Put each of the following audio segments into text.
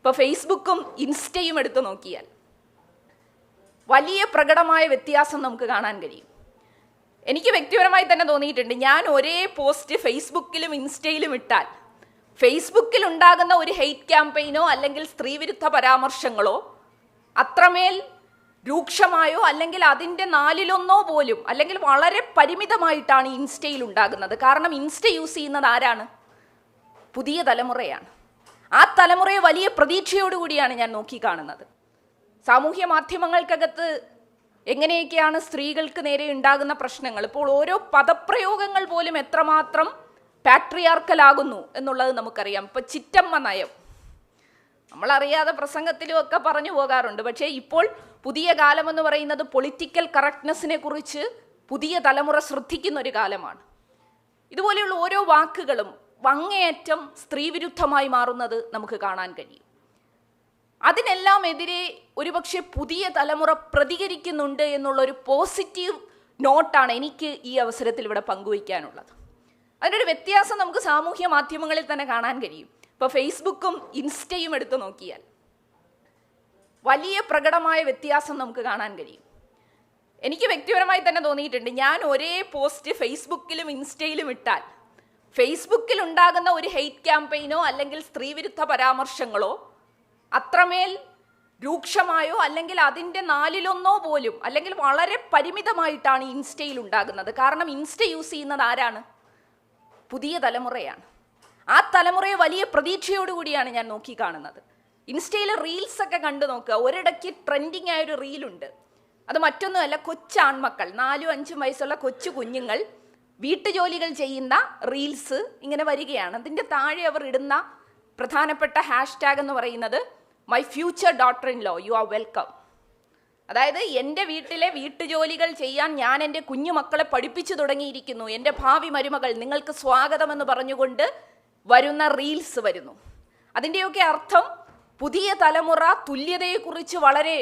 ഇപ്പോൾ ഫേസ്ബുക്കും ഇൻസ്റ്റയും എടുത്തു നോക്കിയാൽ വലിയ പ്രകടമായ വ്യത്യാസം നമുക്ക് കാണാൻ കഴിയും. എനിക്ക് വ്യക്തിപരമായി തന്നെ തോന്നിയിട്ടുണ്ട്, ഞാൻ ഒരേ പോസ്റ്റ് ഫേസ്ബുക്കിലും ഇൻസ്റ്റയിലും ഇട്ടാൽ ഫേസ്ബുക്കിൽ ഉണ്ടാകുന്ന ഒരു ഹെയ്റ്റ് ക്യാമ്പയിനോ അല്ലെങ്കിൽ സ്ത്രീവിരുദ്ധ പരാമർശങ്ങളോ അത്രമേൽ രൂക്ഷമായോ അല്ലെങ്കിൽ അതിൻ്റെ 4/1 പോലും അല്ലെങ്കിൽ വളരെ പരിമിതമായിട്ടാണ് ഇൻസ്റ്റയിൽ ഉണ്ടാകുന്നത്. കാരണം ഇൻസ്റ്റ യൂസ് ചെയ്യുന്നത് ആരാണ്? പുതിയ തലമുറയാണ്. ആ തലമുറയെ വലിയ പ്രതീക്ഷയോടുകൂടിയാണ് ഞാൻ നോക്കിക്കാണുന്നത്. സാമൂഹ്യ മാധ്യമങ്ങൾക്കകത്ത് എങ്ങനെയൊക്കെയാണ് സ്ത്രീകൾക്ക് നേരെ ഉണ്ടാകുന്ന പ്രശ്നങ്ങൾ, ഇപ്പോൾ ഓരോ പദപ്രയോഗങ്ങൾ പോലും എത്രമാത്രം പാട്രിയാർക്കലാകുന്നു എന്നുള്ളത് നമുക്കറിയാം. ഇപ്പം ചിറ്റമ്മ നയം നമ്മളറിയാതെ പ്രസംഗത്തിലും ഒക്കെ പറഞ്ഞു പോകാറുണ്ട്. പക്ഷേ ഇപ്പോൾ പുതിയ കാലമെന്ന് പറയുന്നത് പൊളിറ്റിക്കൽ കറക്റ്റ്നെസ്സിനെ കുറിച്ച് പുതിയ തലമുറ ശ്രദ്ധിക്കുന്ന ഒരു കാലമാണ്. ഇതുപോലെയുള്ള ഓരോ വാക്കുകളും അങ്ങേയറ്റം സ്ത്രീവിരുദ്ധമായി മാറുന്നത് നമുക്ക് കാണാൻ കഴിയും. അതിനെല്ലാം എതിരെ ഒരുപക്ഷെ പുതിയ തലമുറ പ്രതികരിക്കുന്നുണ്ട് എന്നുള്ളൊരു പോസിറ്റീവ് നോട്ടാണ് എനിക്ക് ഈ അവസരത്തിൽ ഇവിടെ പങ്കുവയ്ക്കാനുള്ളത്. അതിനൊരു വ്യത്യാസം നമുക്ക് സാമൂഹ്യ മാധ്യമങ്ങളിൽ തന്നെ കാണാൻ കഴിയും. ഇപ്പോൾ ഫേസ്ബുക്കും ഇൻസ്റ്റയും എടുത്തു നോക്കിയാൽ വലിയ പ്രകടമായ വ്യത്യാസം നമുക്ക് കാണാൻ കഴിയും. എനിക്ക് വ്യക്തിപരമായി തന്നെ തോന്നിയിട്ടുണ്ട്, ഞാൻ ഒരേ പോസ്റ്റ് ഫേസ്ബുക്കിലും ഇൻസ്റ്റയിലും ഇട്ടാൽ ഫേസ്ബുക്കിൽ ഉണ്ടാകുന്ന ഒരു ഹെയ്റ്റ് ക്യാമ്പയിനോ അല്ലെങ്കിൽ സ്ത്രീവിരുദ്ധ പരാമർശങ്ങളോ അത്രമേൽ രൂക്ഷമായോ അല്ലെങ്കിൽ അതിൻ്റെ 4/1 പോലും അല്ലെങ്കിൽ വളരെ പരിമിതമായിട്ടാണ് ഇൻസ്റ്റയിൽ ഉണ്ടാകുന്നത്. കാരണം ഇൻസ്റ്റ യൂസ് ചെയ്യുന്നത് ആരാണ്? പുതിയ തലമുറയാണ്. ആ തലമുറയെ വലിയ പ്രതീക്ഷയോടുകൂടിയാണ് ഞാൻ നോക്കിക്കാണുന്നത്. ഇൻസ്റ്റയിൽ റീൽസ് ഒക്കെ കണ്ടു നോക്കുക. ഒരിടയ്ക്ക് ട്രെൻഡിങ് ആയൊരു റീലുണ്ട്. അത് മറ്റൊന്നുമല്ല, കൊച്ചാൺമക്കൾ 4-5 വയസ്സുള്ള കൊച്ചു കുഞ്ഞുങ്ങൾ വീട്ടുജോലികൾ ചെയ്യുന്ന റീൽസ് ഇങ്ങനെ വരികയാണ്. അതിൻ്റെ താഴെ അവർ ഇടുന്ന പ്രധാനപ്പെട്ട ഹാഷ്ടാഗ് എന്ന് പറയുന്നത് my future daughter in law you are welcome. അതായത് എൻ്റെ വീട്ടിലെ വീട്ടുജോലികൾ ചെയ്യാൻ ഞാൻ എൻ്റെ കുഞ്ഞുമക്കളെ പഠിപ്പിച്ചു തുടങ്ങിയിരിക്കുന്നു, എൻ്റെ ഭാവി മരുമകൾ നിങ്ങൾക്ക് സ്വാഗതമെന്ന് പറഞ്ഞുകൊണ്ട് വരുന്ന റീൽസ് വരുന്നു. അതിൻ്റെയൊക്കെ അർത്ഥം പുതിയ തലമുറ തുല്യതയെക്കുറിച്ച് വളരെ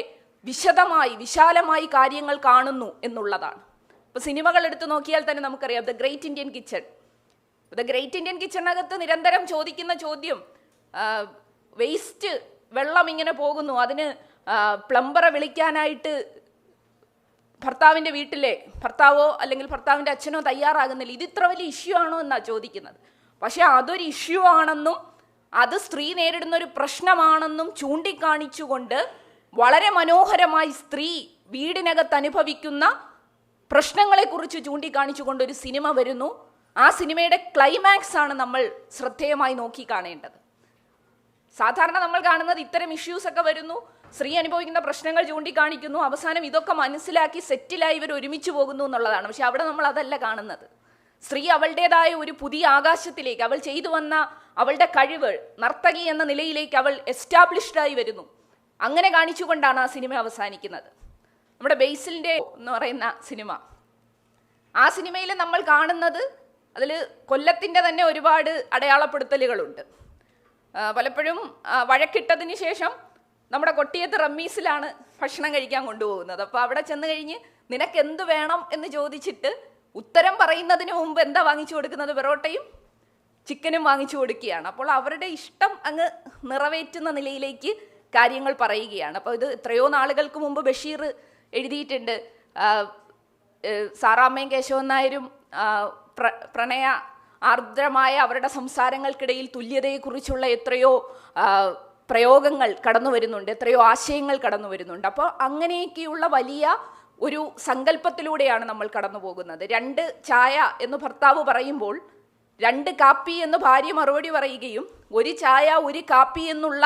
വിശാലമായി കാര്യങ്ങൾ കാണുന്നു എന്നുള്ളതാണ്. ഇപ്പോൾ സിനിമകൾ എടുത്തു നോക്കിയാൽ തന്നെ നമുക്കറിയാം, the great Indian kitchen. The great Indian കിച്ചണിനകത്ത് നിരന്തരം ചോദിക്കുന്ന ചോദ്യം, വേസ്റ്റ് വെള്ളം ഇങ്ങനെ പോകുന്നു, അതിന് പ്ലംബറെ വിളിക്കാനായിട്ട് ഭർത്താവിൻ്റെ വീട്ടിലെ ഭർത്താവോ അല്ലെങ്കിൽ ഭർത്താവിൻ്റെ അച്ഛനോ തയ്യാറാകുന്നില്ല. ഇത് ഇത്ര വലിയ ഇഷ്യൂ ആണോ എന്നാണ് ചോദിക്കുന്നത്. പക്ഷെ അതൊരു ഇഷ്യൂ ആണെന്നും അത് സ്ത്രീ നേരിടുന്ന ഒരു പ്രശ്നമാണെന്നും ചൂണ്ടിക്കാണിച്ചുകൊണ്ട് വളരെ മനോഹരമായി സ്ത്രീ വീടിനകത്ത് അനുഭവിക്കുന്ന പ്രശ്നങ്ങളെക്കുറിച്ച് ചൂണ്ടിക്കാണിച്ചുകൊണ്ട് ഒരു സിനിമ വരുന്നു. ആ സിനിമയുടെ ക്ലൈമാക്സ് ആണ് നമ്മൾ ശ്രദ്ധേയമായി നോക്കി കാണേണ്ടത്. സാധാരണ നമ്മൾ കാണുന്നത് ഇത്തരം ഇഷ്യൂസ് ഒക്കെ വരുന്നു, സ്ത്രീ അനുഭവിക്കുന്ന പ്രശ്നങ്ങൾ ചൂണ്ടിക്കാണിക്കുന്നു, അവസാനം ഇതൊക്കെ മനസ്സിലാക്കി സെറ്റിലായി ഇവർ ഒരുമിച്ച് പോകുന്നു എന്നുള്ളതാണ്. പക്ഷെ അവിടെ നമ്മൾ അതല്ല കാണുന്നത്. സ്ത്രീ അവളുടേതായ ഒരു പുതിയ ആകാശത്തിലേക്ക്, അവൾ ചെയ്തു വന്ന അവളുടെ കഴിവ്, നർത്തകി എന്ന നിലയിലേക്ക് അവൾ എസ്റ്റാബ്ലിഷ്ഡായി വരുന്നു. അങ്ങനെ കാണിച്ചുകൊണ്ടാണ് ആ സിനിമ അവസാനിക്കുന്നത്. നമ്മുടെ ബേസിലിൻ്റെ എന്ന് പറയുന്ന സിനിമ, ആ സിനിമയിൽ നമ്മൾ കാണുന്നത് അതിൽ കൊല്ലത്തിൻ്റെ തന്നെ ഒരുപാട് അടയാളപ്പെടുത്തലുകളുണ്ട്. പലപ്പോഴും വഴക്കിട്ടതിന് ശേഷം നമ്മുടെ കൊട്ടിയത്ത് റമ്മീസിലാണ് ഭക്ഷണം കഴിക്കാൻ കൊണ്ടുപോകുന്നത്. അപ്പോൾ അവിടെ ചെന്ന് കഴിഞ്ഞ് നിനക്ക് എന്ത് വേണം എന്ന് ചോദിച്ചിട്ട് ഉത്തരം പറയുന്നതിന് മുമ്പ് എന്താ വാങ്ങിച്ചു കൊടുക്കുന്നത്? പെറോട്ടയും ചിക്കനും വാങ്ങിച്ചു കൊടുക്കുകയാണ്. അപ്പോൾ അവരുടെ ഇഷ്ടം അങ്ങ് നിറവേറ്റുന്ന നിലയിലേക്ക് കാര്യങ്ങൾ പറയുകയാണ്. അപ്പോൾ ഇത് എത്രയോ നാളുകൾക്ക് മുമ്പ് ബഷീർ എഴുതിയിട്ടുണ്ട്. സാറാമ്മയും കേശവൻ നായരും പ്രണയ ആർദ്രമായ അവരുടെ സംസാരങ്ങൾക്കിടയിൽ തുല്യതയെക്കുറിച്ചുള്ള എത്രയോ പ്രയോഗങ്ങൾ കടന്നു വരുന്നുണ്ട്, എത്രയോ ആശയങ്ങൾ കടന്നു വരുന്നുണ്ട്. അപ്പോൾ അങ്ങനെയൊക്കെയുള്ള വലിയ ഒരു സങ്കല്പത്തിലൂടെയാണ് നമ്മൾ കടന്നു പോകുന്നത്. 2 ചായ എന്ന് ഭർത്താവ് പറയുമ്പോൾ 2 കാപ്പി എന്ന് ഭാര്യ മറുപടി പറയുകയും 1 ചായ 1 കാപ്പി എന്നുള്ള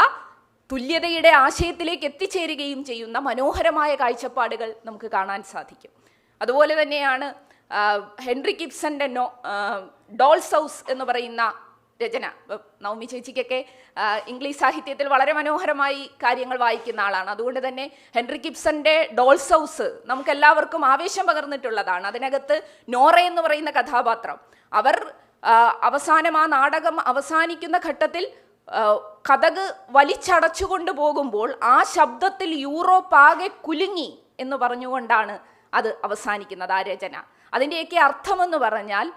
തുല്യതയുടെ ആശയത്തിലേക്ക് എത്തിച്ചേരുകയും ചെയ്യുന്ന മനോഹരമായ കാഴ്ചപ്പാടുകൾ നമുക്ക് കാണാൻ സാധിക്കും. അതുപോലെ തന്നെയാണ് ഹെൻറി കിബ്സന്റെ ഡോൾസ് ഹൗസ് എന്ന് പറയുന്ന രചന. നവമി ചേച്ചിക്കൊക്കെ ഇംഗ്ലീഷ് സാഹിത്യത്തിൽ വളരെ മനോഹരമായി കാര്യങ്ങൾ വായിക്കുന്ന ആളാണ്. അതുകൊണ്ട് തന്നെ ഹെൻറി കിബ്സന്റെ ഡോൾസ് ഹൗസ് നമുക്ക് എല്ലാവർക്കും ആവേശം പകർന്നിട്ടുള്ളതാണ്. അതിനകത്ത് നോറ എന്ന് പറയുന്ന കഥാപാത്രം, അവർ അവസാനം ആ നാടകം അവസാനിക്കുന്ന ഘട്ടത്തിൽ കതക് വലിച്ചടച്ചുകൊണ്ട് പോകുമ്പോൾ ആ ശബ്ദത്തിൽ യൂറോപ്പ് ആകെ കുലുങ്ങി എന്ന് പറഞ്ഞുകൊണ്ടാണ് അത് അവസാനിക്കുന്നത് ആ രചന. അതിൻ്റെയൊക്കെ അർത്ഥമെന്ന് പറഞ്ഞാൽ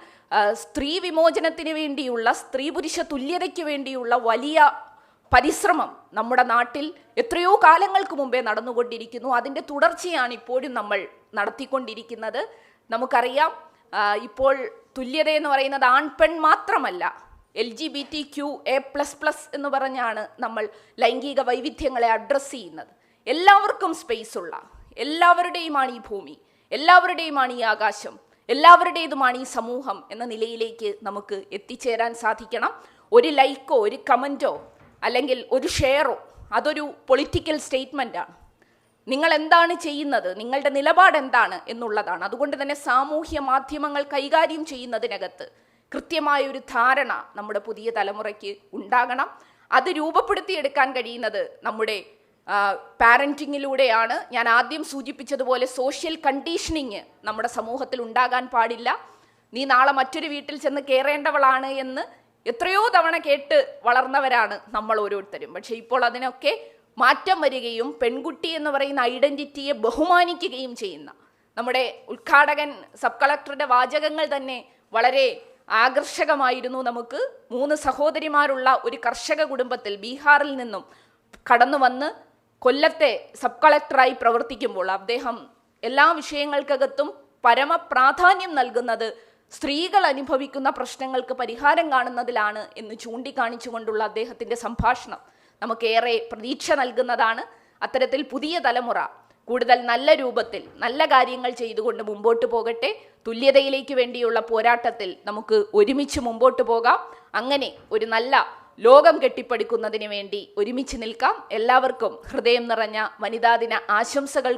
സ്ത്രീ വിമോചനത്തിന് വേണ്ടിയുള്ള, സ്ത്രീ പുരുഷ തുല്യതയ്ക്ക് വേണ്ടിയുള്ള വലിയ പരിശ്രമം നമ്മുടെ നാട്ടിൽ എത്രയോ കാലങ്ങൾക്ക് മുമ്പേ നടന്നുകൊണ്ടിരിക്കുന്നു. അതിൻ്റെ തുടർച്ചയാണ് ഇപ്പോഴും നമ്മൾ നടത്തിക്കൊണ്ടിരിക്കുന്നത്. നമുക്കറിയാം, ഇപ്പോൾ തുല്യത എന്ന് പറയുന്നത് ആൺപെൺ മാത്രമല്ല, LGBTQA++ എന്ന് പറഞ്ഞാണ് നമ്മൾ ലൈംഗിക വൈവിധ്യങ്ങളെ അഡ്രസ്സ് ചെയ്യുന്നത്. എല്ലാവർക്കും സ്പേസ് ഉള്ള, എല്ലാവരുടെയുമാണ് ഈ ഭൂമി, എല്ലാവരുടെയുമാണ് ഈ ആകാശം, എല്ലാവരുടേതുമാണ് ഈ സമൂഹം എന്ന നിലയിലേക്ക് നമുക്ക് എത്തിച്ചേരാൻ സാധിക്കണം. ഒരു ലൈക്കോ ഒരു കമൻറ്റോ അല്ലെങ്കിൽ ഒരു ഷെയറോ അതൊരു പൊളിറ്റിക്കൽ സ്റ്റേറ്റ്മെൻറ്റാണ്. നിങ്ങൾ എന്താണ് ചെയ്യുന്നത്, നിങ്ങളുടെ നിലപാട് എന്താണ് എന്നുള്ളതാണ്. അതുകൊണ്ട് തന്നെ സാമൂഹ്യ മാധ്യമങ്ങൾ കൈകാര്യം ചെയ്യുന്നതിനകത്ത് കൃത്യമായൊരു ധാരണ നമ്മുടെ പുതിയ തലമുറയ്ക്ക് ഉണ്ടാകണം. അത് രൂപപ്പെടുത്തിയെടുക്കാൻ കഴിയുന്നത് നമ്മുടെ പാരൻറ്റിങ്ങിലൂടെയാണ്. ഞാൻ ആദ്യം സൂചിപ്പിച്ചതുപോലെ സോഷ്യൽ കണ്ടീഷനിങ് നമ്മുടെ സമൂഹത്തിൽ ഉണ്ടാകാൻ പാടില്ല. നീ നാളെ മറ്റൊരു വീട്ടിൽ ചെന്ന് കയറേണ്ടവളാണ് എന്ന് എത്രയോ തവണ കേട്ട് വളർന്നവരാണ് നമ്മൾ ഓരോരുത്തരും. പക്ഷേ ഇപ്പോൾ അതിനൊക്കെ മാറ്റം വരികയും പെൺകുട്ടി എന്ന് പറയുന്ന ഐഡൻറ്റിറ്റിയെ ബഹുമാനിക്കുകയും ചെയ്യുന്ന നമ്മുടെ ഉദ്ഘാടകൻ സബ് കളക്ടറുടെ വാചകങ്ങൾ തന്നെ വളരെ ആകർഷകമായിരുന്നു. നമുക്ക് 3 സഹോദരിമാരുള്ള ഒരു കർഷക കുടുംബത്തിൽ ബീഹാറിൽ നിന്നും കടന്നു വന്ന് കൊല്ലത്തെ സബ് കളക്ടറായി പ്രവർത്തിക്കുമ്പോൾ അദ്ദേഹം എല്ലാ വിഷയങ്ങൾക്കകത്തും പരമപ്രാധാന്യം നൽകുന്നത് സ്ത്രീകൾ അനുഭവിക്കുന്ന പ്രശ്നങ്ങൾക്ക് പരിഹാരം കാണുന്നതിലാണ് എന്ന് ചൂണ്ടിക്കാണിച്ചുകൊണ്ടുള്ള അദ്ദേഹത്തിൻ്റെ സംഭാഷണം നമുക്കേറെ പ്രതീക്ഷ നൽകുന്നതാണ്. അത്തരത്തിൽ പുതിയ തലമുറ കൂടുതൽ നല്ല രൂപത്തിൽ നല്ല കാര്യങ്ങൾ ചെയ്തുകൊണ്ട് മുമ്പോട്ട് പോകട്ടെ. തുല്യതയിലേക്ക് വേണ്ടിയുള്ള പോരാട്ടത്തിൽ നമുക്ക് ഒരുമിച്ച് മുമ്പോട്ട് പോകാം. അങ്ങനെ ഒരു നല്ല ലോകം കെട്ടിപ്പടുക്കുന്നതിന് വേണ്ടി ഒരുമിച്ച് നിൽക്കാം. എല്ലാവർക്കും ഹൃദയം നിറഞ്ഞ വനിതാ ദിന ആശംസകൾ.